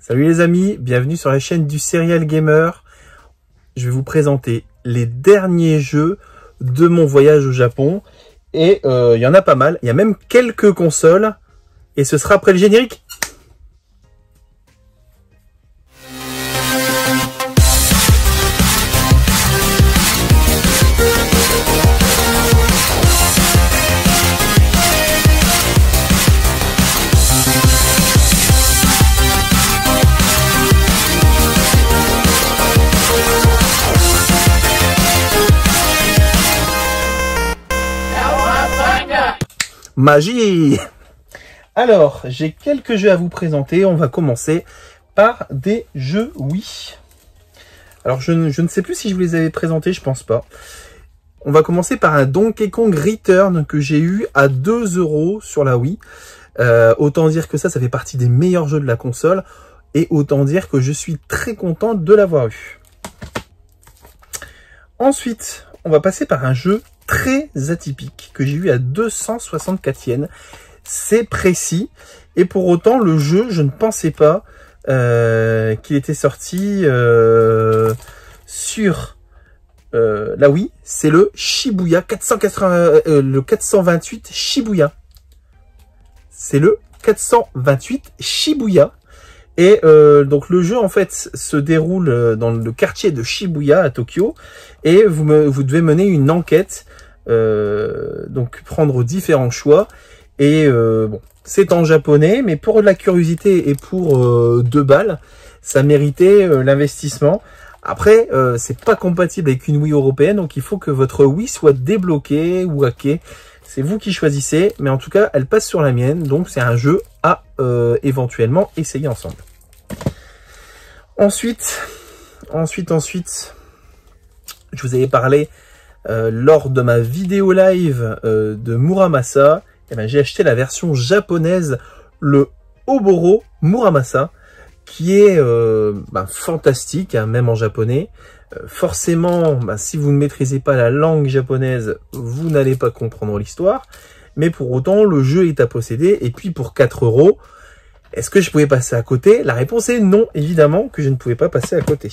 Salut les amis, bienvenue sur la chaîne du Serial Gamer. Je vais vous présenter les derniers jeux de mon voyage au Japon. Et il y en a pas mal, il y a même quelques consoles. Et ce sera après le générique. Magie! Alors, j'ai quelques jeux à vous présenter. On va commencer par des jeux Wii. Alors, je ne sais plus si je vous les avais présentés, je pense pas. On va commencer par un Donkey Kong Return que j'ai eu à 2 € sur la Wii. Autant dire que ça fait partie des meilleurs jeux de la console. Et autant dire que je suis très content de l'avoir eu. Ensuite, on va passer par un jeu très atypique que j'ai eu à 264 yens. C'est précis. Et pour autant, le jeu, je ne pensais pas qu'il était sorti sur la Wii. C'est le Shibuya 428 Shibuya. C'est le 428 Shibuya. Et donc le jeu en fait se déroule dans le quartier de Shibuya à Tokyo et vous devez mener une enquête, donc prendre différents choix et bon, c'est en japonais mais pour de la curiosité et pour 2 balles ça méritait l'investissement. Après c'est pas compatible avec une Wii européenne, donc il faut que votre Wii soit débloquée ou hackée. C'est vous qui choisissez, mais en tout cas, elle passe sur la mienne. Donc, c'est un jeu à éventuellement essayer ensemble. Ensuite, je vous avais parlé lors de ma vidéo live de Muramasa. Eh ben, j'ai acheté la version japonaise, le Oboro Muramasa, qui est fantastique, hein, même en japonais. Forcément, si vous ne maîtrisez pas la langue japonaise, vous n'allez pas comprendre l'histoire. Mais pour autant, le jeu est à posséder. Et puis pour 4 €, est-ce que je pouvais passer à côté? La réponse est non, évidemment que je ne pouvais pas passer à côté.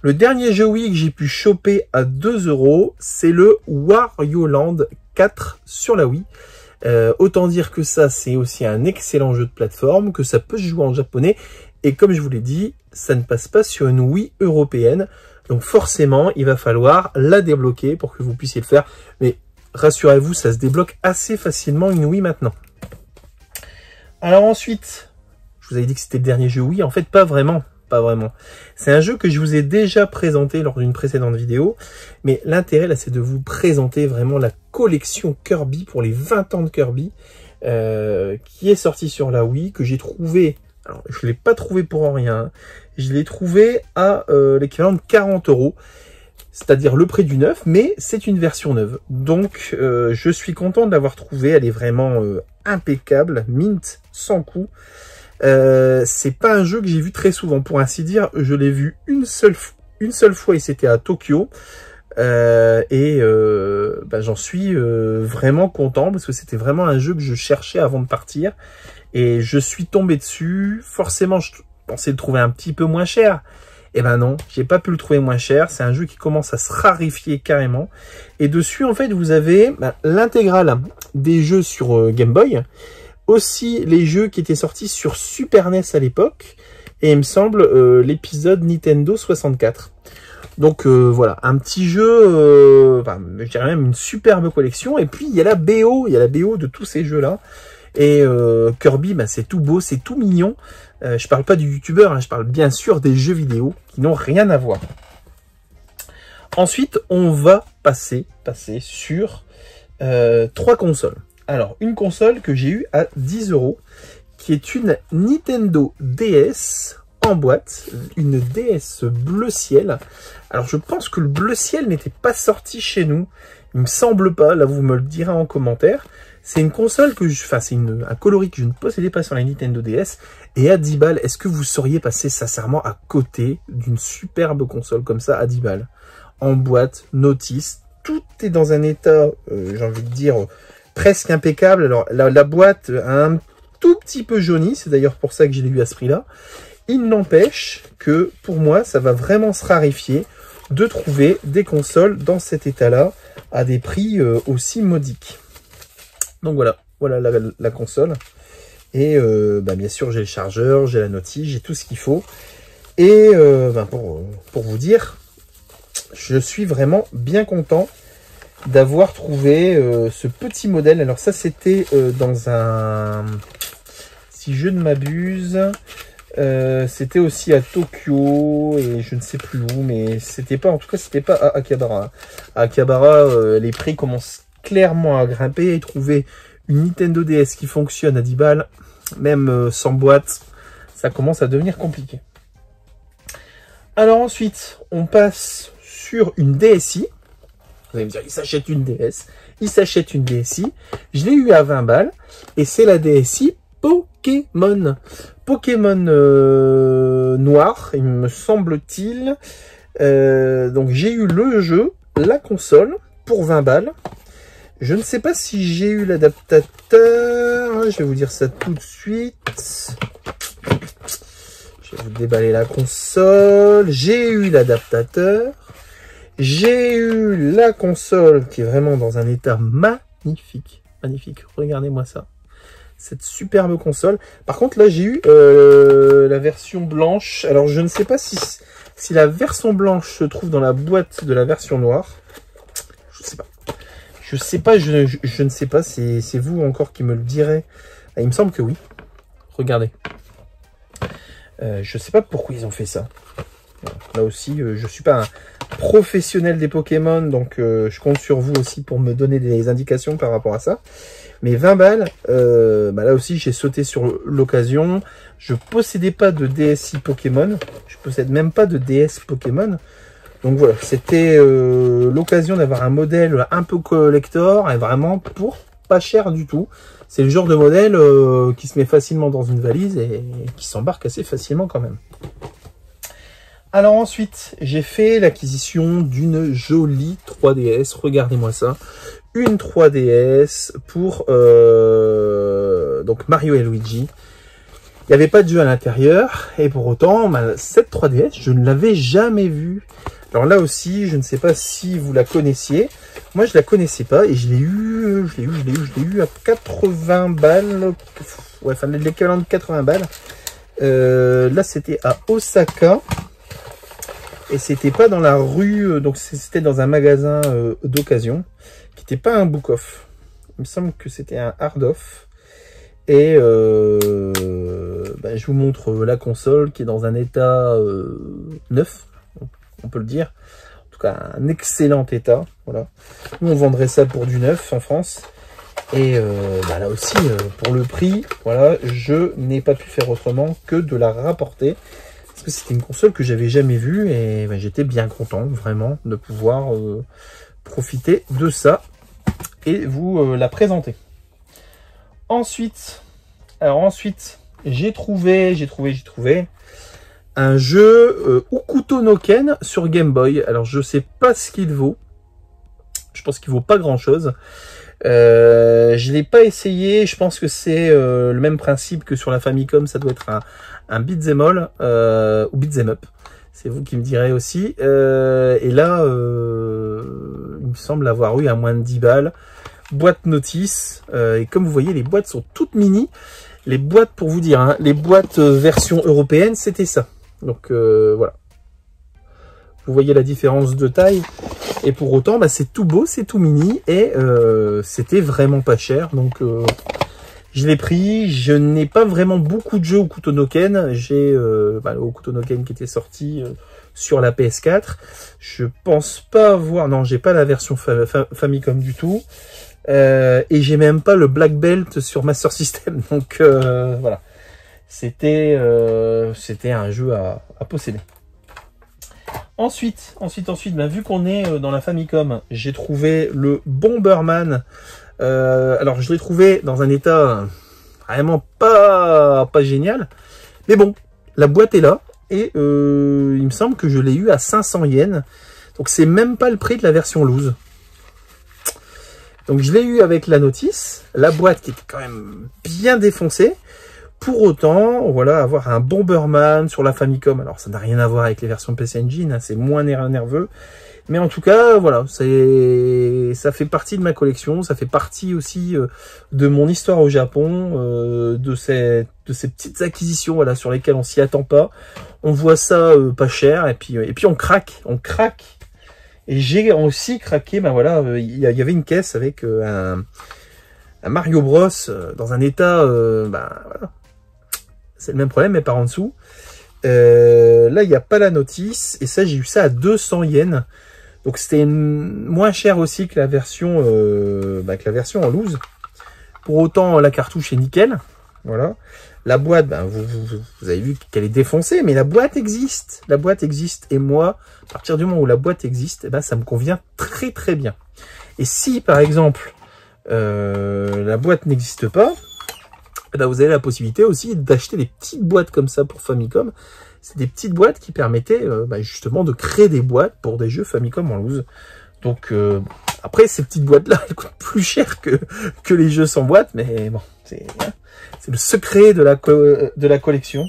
Le dernier jeu Wii que j'ai pu choper à 2 €, c'est le Wario Land 4 sur la Wii. Autant dire que ça, c'est aussi un excellent jeu de plateforme, que ça peut se jouer en japonais. Et comme je vous l'ai dit, ça ne passe pas sur une Wii européenne. Donc forcément, il va falloir la débloquer pour que vous puissiez le faire. Mais rassurez-vous, ça se débloque assez facilement une Wii maintenant. Alors ensuite, je vous avais dit que c'était le dernier jeu Wii. En fait, pas vraiment. Pas vraiment. C'est un jeu que je vous ai déjà présenté lors d'une précédente vidéo. Mais l'intérêt, là, c'est de vous présenter vraiment la collection Kirby pour les 20 ans de Kirby. Qui est sortie sur la Wii, que j'ai trouvé... Alors, je ne l'ai pas trouvé pour rien. Je l'ai trouvé à l'équivalent de 40 €. C'est-à-dire le prix du neuf, mais c'est une version neuve. Donc, je suis content de l'avoir trouvé. Elle est vraiment impeccable, mint, sans coup. C'est pas un jeu que j'ai vu très souvent. Pour ainsi dire, je l'ai vu une seule fois et c'était à Tokyo. J'en suis vraiment content parce que c'était vraiment un jeu que je cherchais avant de partir. Et je suis tombé dessus. Forcément, je pensais le trouver un petit peu moins cher. Eh ben non, j'ai pas pu le trouver moins cher. C'est un jeu qui commence à se raréfier carrément. Et dessus, en fait, vous avez l'intégrale des jeux sur Game Boy. Aussi les jeux qui étaient sortis sur Super NES à l'époque. Et il me semble l'épisode Nintendo 64. Donc voilà, un petit jeu, je dirais même une superbe collection. Et puis il y a la BO, de tous ces jeux-là. Et Kirby, c'est tout beau, c'est tout mignon. Je parle pas du youtubeur, hein, je parle bien sûr des jeux vidéo qui n'ont rien à voir. Ensuite, on va passer sur 3 consoles. Alors, une console que j'ai eue à 10 €, qui est une Nintendo DS en boîte, une DS bleu ciel. Alors, je pense que le bleu ciel n'était pas sorti chez nous. Il me semble pas, là vous me le direz en commentaire. C'est une console que c'est un coloris que je ne possédais pas sur la Nintendo DS. Et à 10 balles, est-ce que vous seriez passé sincèrement à côté d'une superbe console comme ça à 10 balles? En boîte, notice, tout est dans un état, j'ai envie de dire, presque impeccable. Alors la boîte a un tout petit peu jauni, c'est d'ailleurs pour ça que je l'ai eu à ce prix-là. Il n'empêche que, pour moi, ça va vraiment se raréfier de trouver des consoles dans cet état-là, à des prix aussi modiques. Donc voilà, voilà la console. Et bien sûr, j'ai le chargeur, j'ai la notice, j'ai tout ce qu'il faut. Et pour vous dire, je suis vraiment bien content d'avoir trouvé ce petit modèle. Alors ça, c'était dans un... Si je ne m'abuse, c'était aussi à Tokyo et je ne sais plus où, mais c'était pas, en tout cas, c'était pas à Akihabara. À Akihabara, les prix commencent clairement à grimper et trouver une Nintendo DS qui fonctionne à 10 balles, même sans boîte, ça commence à devenir compliqué. Alors ensuite, on passe sur une DSi. Vous allez me dire, il s'achète une DS. Il s'achète une DSi. Je l'ai eu à 20 balles. Et c'est la DSi Pokémon. Pokémon noir, il me semble-t-il. Donc j'ai eu le jeu, la console, pour 20 balles. Je ne sais pas si j'ai eu l'adaptateur. Je vais vous dire ça tout de suite. Je vais vous déballer la console. J'ai eu l'adaptateur. J'ai eu la console qui est vraiment dans un état magnifique. Magnifique. Regardez-moi ça. Cette superbe console. Par contre, là, j'ai eu la version blanche. Alors, je ne sais pas si la version blanche se trouve dans la boîte de la version noire. Je ne sais pas. Je sais pas, je ne sais pas. C'est vous encore qui me le direz. Ah, il me semble que oui. Regardez. Je sais pas pourquoi ils ont fait ça. Là aussi, je suis pas un professionnel des Pokémon, donc je compte sur vous aussi pour me donner des indications par rapport à ça. Mais 20 balles, là aussi j'ai sauté sur l'occasion. Je possédais pas de DSi Pokémon, je possède même pas de DS Pokémon. Donc voilà, c'était l'occasion d'avoir un modèle un peu collector et vraiment pour pas cher du tout. C'est le genre de modèle qui se met facilement dans une valise et qui s'embarque assez facilement quand même. Alors ensuite, j'ai fait l'acquisition d'une jolie 3DS. Regardez-moi ça. Une 3DS pour donc Mario et Luigi. Il n'y avait pas de jeu à l'intérieur. Et pour autant, cette 3DS, je ne l'avais jamais vue. Alors là aussi, je ne sais pas si vous la connaissiez. Moi, je la connaissais pas et je l'ai eu à 80 balles. Ouais, enfin, l'équivalent de 80 balles. Là, c'était à Osaka. Et c'était pas dans la rue, donc c'était dans un magasin d'occasion, qui n'était pas un book-off. Il me semble que c'était un hard-off. Et je vous montre la console qui est dans un état neuf, on peut le dire. En tout cas, un excellent état. Voilà. Nous, on vendrait ça pour du neuf en France. Et là aussi, pour le prix, voilà, je n'ai pas pu faire autrement que de la rapporter. Parce que c'était une console que j'avais jamais vue et j'étais bien content vraiment de pouvoir profiter de ça et vous la présenter. Ensuite, j'ai trouvé un jeu Hokuto no Ken sur Game Boy. Alors je sais pas ce qu'il vaut. Je pense qu'il vaut pas grand chose. Je l'ai pas essayé. Je pense que c'est le même principe que sur la Famicom. Ça doit être un beat'em all ou beat'em up. C'est vous qui me direz aussi. Et là, il me semble avoir eu à moins de 10 balles. Boîte notice. Et comme vous voyez, les boîtes sont toutes mini. Les boîtes, pour vous dire, hein, les boîtes version européenne, c'était ça. Donc voilà. Vous voyez la différence de taille. Et pour autant, c'est tout beau, c'est tout mini. Et c'était vraiment pas cher. Donc je l'ai pris. Je n'ai pas vraiment beaucoup de jeux Hokuto no Ken. J'ai le Hokuto no Ken qui était sorti sur la PS4. Je pense pas avoir... Non, j'ai pas la version Famicom du tout. Et j'ai même pas le Black Belt sur Master System. Donc voilà. C'était un jeu à posséder. Ensuite, vu qu'on est dans la Famicom, j'ai trouvé le Bomberman. Alors, je l'ai trouvé dans un état vraiment pas génial. Mais bon, la boîte est là. Et il me semble que je l'ai eu à 500 yens. Donc, c'est même pas le prix de la version loose. Donc je l'ai eu avec la notice, la boîte qui était quand même bien défoncée. Pour autant, voilà, avoir un Bomberman sur la Famicom, alors ça n'a rien à voir avec les versions PC Engine, hein, c'est moins nerveux. Mais en tout cas, voilà, ça fait partie de ma collection, ça fait partie aussi de mon histoire au Japon, de ces petites acquisitions, voilà, sur lesquelles on s'y attend pas. On voit ça pas cher, et puis on craque. Et j'ai aussi craqué, ben voilà, il y avait une caisse avec un Mario Bros dans un état, ben voilà, c'est le même problème, mais par en dessous. Là, il n'y a pas la notice, et ça, j'ai eu ça à 200 yens. Donc c'était moins cher aussi que la version en loose. Pour autant, la cartouche est nickel. Voilà. La boîte, ben, vous avez vu qu'elle est défoncée, mais la boîte existe. La boîte existe. Et moi, à partir du moment où la boîte existe, eh ben, ça me convient très très bien. Et si, par exemple, la boîte n'existe pas, eh ben, vous avez la possibilité aussi d'acheter des petites boîtes comme ça pour Famicom. C'est des petites boîtes qui permettaient justement de créer des boîtes pour des jeux Famicom en loose. Donc après, ces petites boîtes-là, elles coûtent plus cher que les jeux sans boîte, mais bon, c'est le secret de la collection.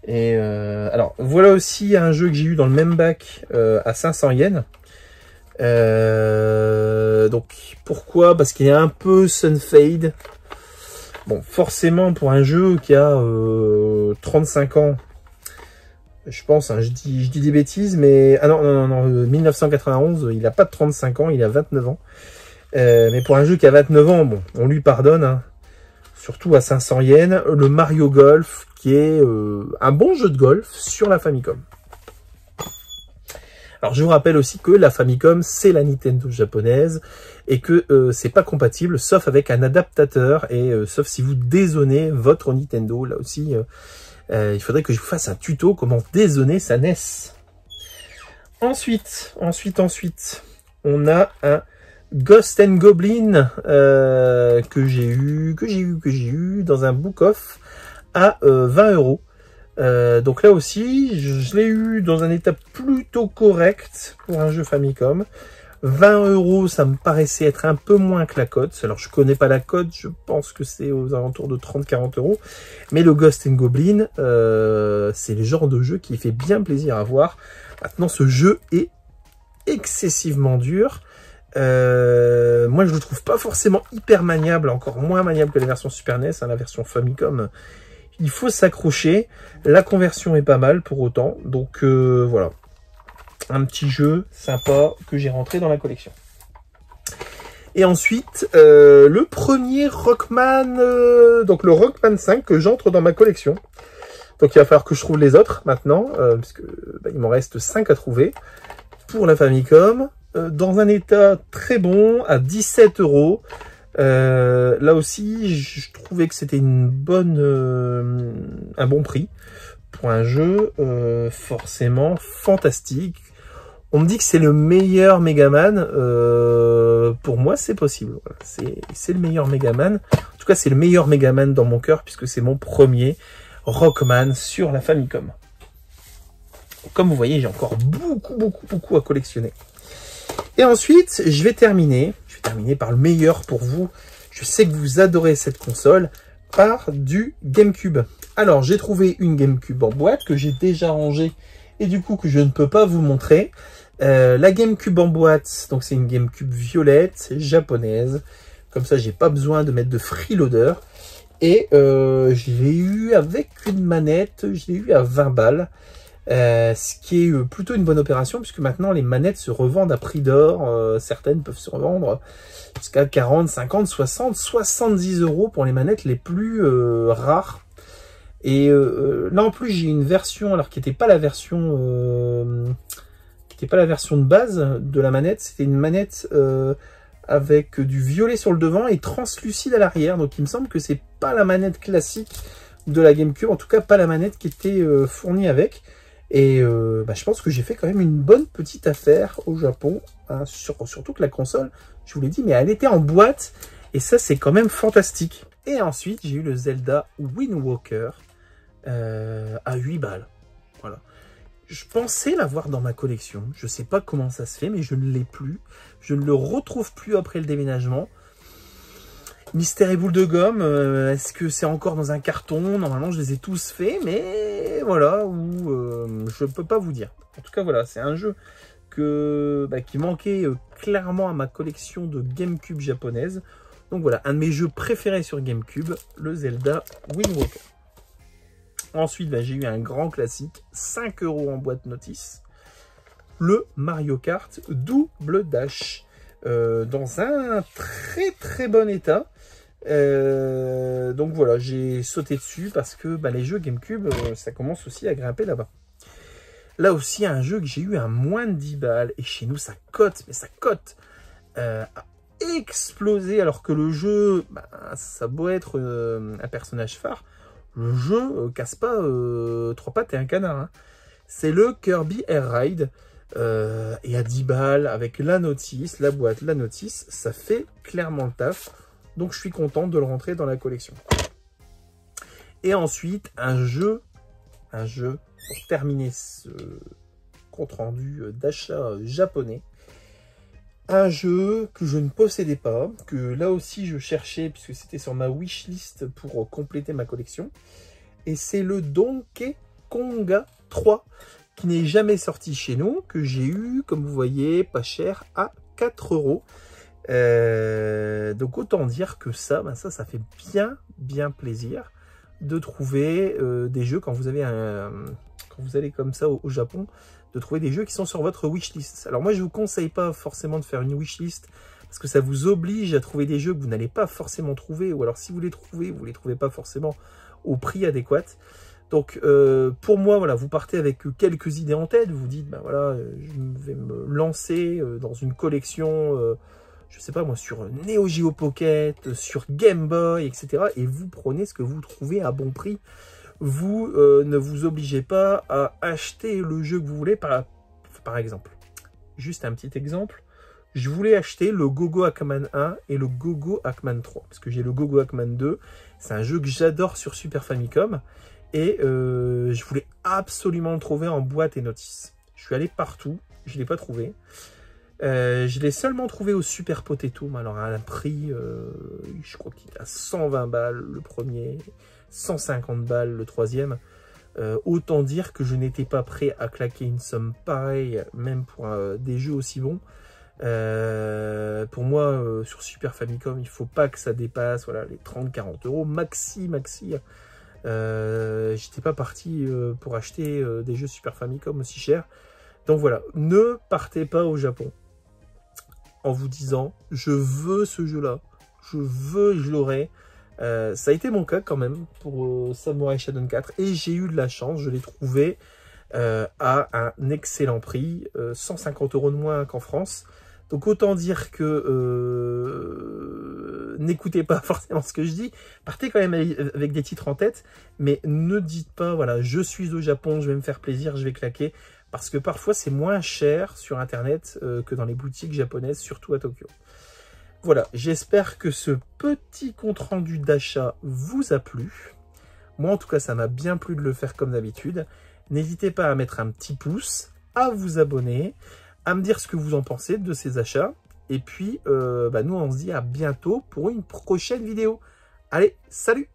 Et alors, voilà aussi un jeu que j'ai eu dans le même bac à 500 yens. Donc pourquoi? Parce qu'il y a un peu Sunfade. Bon, forcément, pour un jeu qui a 35 ans, je pense, hein, je dis des bêtises, mais... Ah non, 1991, il n'a pas de 35 ans, il a 29 ans. Mais pour un jeu qui a 29 ans, bon, on lui pardonne, hein, surtout à 500 yens, le Mario Golf, qui est un bon jeu de golf sur la Famicom. Alors, je vous rappelle aussi que la Famicom, c'est la Nintendo japonaise, et que c'est pas compatible, sauf avec un adaptateur, et sauf si vous dézonez votre Nintendo, là aussi... il faudrait que je vous fasse un tuto comment dézoner sa NES. Ensuite, on a un Ghost and Goblin que j'ai eu dans un book-off à 20 €. Donc là aussi, je l'ai eu dans un état plutôt correct pour un jeu Famicom. 20 €, ça me paraissait être un peu moins que la cote. Alors, je connais pas la cote, je pense que c'est aux alentours de 30-40 €. Mais le Ghost and Goblin, c'est le genre de jeu qui fait bien plaisir à voir. Maintenant, ce jeu est excessivement dur. Moi, je le trouve pas forcément hyper maniable, encore moins maniable que la version Super NES, hein, la version Famicom. Il faut s'accrocher. La conversion est pas mal pour autant. Donc, voilà. Un petit jeu sympa que j'ai rentré dans la collection. Et ensuite, le premier Rockman, donc le Rockman 5 que j'entre dans ma collection. Donc il va falloir que je trouve les autres maintenant, puisque il m'en reste 5 à trouver. Pour la Famicom, dans un état très bon, à 17 €. Là aussi, je trouvais que c'était un bon prix pour un jeu forcément fantastique. On me dit que c'est le meilleur Megaman. Pour moi, c'est possible. Voilà. C'est le meilleur Megaman. En tout cas, c'est le meilleur Megaman dans mon cœur, puisque c'est mon premier Rockman sur la Famicom. Comme vous voyez, j'ai encore beaucoup à collectionner. Et ensuite, je vais terminer par le meilleur pour vous. Je sais que vous adorez cette console, par du GameCube. Alors, j'ai trouvé une GameCube en boîte que j'ai déjà rangée et du coup que je ne peux pas vous montrer. La GameCube en boîte, donc c'est une GameCube violette, japonaise. Comme ça, j'ai pas besoin de mettre de freeloader. Et je l'ai eu avec une manette, je l'ai eu à 20 balles. Ce qui est plutôt une bonne opération, puisque maintenant les manettes se revendent à prix d'or. Certaines peuvent se revendre jusqu'à 40, 50, 60, 70 € pour les manettes les plus rares. Et là en plus j'ai une version, alors qui n'était pas la version de base de la manette, c'était une manette avec du violet sur le devant et translucide à l'arrière. Donc il me semble que c'est pas la manette classique de la GameCube, en tout cas pas la manette qui était fournie avec. Et je pense que j'ai fait quand même une bonne petite affaire au Japon, hein, surtout que la console, je vous l'ai dit, mais elle était en boîte, et ça c'est quand même fantastique. Et ensuite j'ai eu le Zelda Wind Waker à 8 balles. Voilà. Je pensais l'avoir dans ma collection. Je sais pas comment ça se fait, mais je ne l'ai plus. Je ne le retrouve plus après le déménagement. Mystère et boule de gomme, est-ce que c'est encore dans un carton? Normalement, je les ai tous faits, mais voilà, je peux pas vous dire. En tout cas, voilà, c'est un jeu qui manquait clairement à ma collection de GameCube japonaise. Donc voilà, un de mes jeux préférés sur GameCube, le Zelda Wind Waker. Ensuite, j'ai eu un grand classique, 5 € en boîte notice, le Mario Kart Double Dash, dans un très bon état. Donc voilà, j'ai sauté dessus parce que les jeux GameCube, ça commence aussi à grimper là-bas. Là aussi, un jeu que j'ai eu à moins de 10 balles, et chez nous, ça cote, mais ça cote a explosé, alors que le jeu, ça doit être un personnage phare. Le jeu casse pas 3 pattes et un canard. Hein. C'est le Kirby Air Ride. Et à 10 balles, avec la notice, la boîte, la notice, ça fait clairement le taf. Donc je suis content de le rentrer dans la collection. Et ensuite, un jeu pour terminer ce compte rendu d'achat japonais. Un jeu que je ne possédais pas, que là aussi je cherchais puisque c'était sur ma wishlist pour compléter ma collection. Et c'est le Donkey Konga 3 qui n'est jamais sorti chez nous, que j'ai eu, comme vous voyez, pas cher, à 4 €. Donc autant dire que ça fait bien plaisir de trouver des jeux quand vous allez comme ça au Japon, de trouver des jeux qui sont sur votre wishlist. Alors moi, je vous conseille pas forcément de faire une wishlist parce que ça vous oblige à trouver des jeux que vous n'allez pas forcément trouver, ou alors si vous les trouvez pas forcément au prix adéquat. Donc pour moi, voilà, vous partez avec quelques idées en tête, vous vous dites, voilà, je vais me lancer dans une collection, je sais pas moi, sur Neo Geo Pocket, sur Game Boy, etc. Et vous prenez ce que vous trouvez à bon prix. Vous ne vous obligez pas à acheter le jeu que vous voulez, par exemple. Juste un petit exemple. Je voulais acheter le Go-Go Hackman 1 et le Go-Go Hackman 3. Parce que j'ai le Go-Go Hackman 2. C'est un jeu que j'adore sur Super Famicom. Et je voulais absolument le trouver en boîte et notice. Je suis allé partout. Je ne l'ai pas trouvé. Je l'ai seulement trouvé au Super Potato. Alors à un prix, je crois qu'il est à 120 balles le premier. 150 balles le troisième. Autant dire que je n'étais pas prêt à claquer une somme pareille, même pour des jeux aussi bons. Pour moi, sur Super Famicom, il faut pas que ça dépasse les 30-40 € maxi. J'étais pas parti pour acheter des jeux Super Famicom aussi chers. Donc voilà, ne partez pas au Japon en vous disant je veux ce jeu-là, je l'aurai. Ça a été mon cas quand même pour Samurai Shodown 4 et j'ai eu de la chance, je l'ai trouvé à un excellent prix, 150 € de moins qu'en France. Donc autant dire que n'écoutez pas forcément ce que je dis, partez quand même avec des titres en tête, mais ne dites pas voilà, je suis au Japon, je vais me faire plaisir, je vais claquer, parce que parfois c'est moins cher sur internet que dans les boutiques japonaises, surtout à Tokyo. Voilà, j'espère que ce petit compte-rendu d'achat vous a plu. Moi, en tout cas, ça m'a bien plu de le faire comme d'habitude. N'hésitez pas à mettre un petit pouce, à vous abonner, à me dire ce que vous en pensez de ces achats. Et puis, nous, on se dit à bientôt pour une prochaine vidéo. Allez, salut!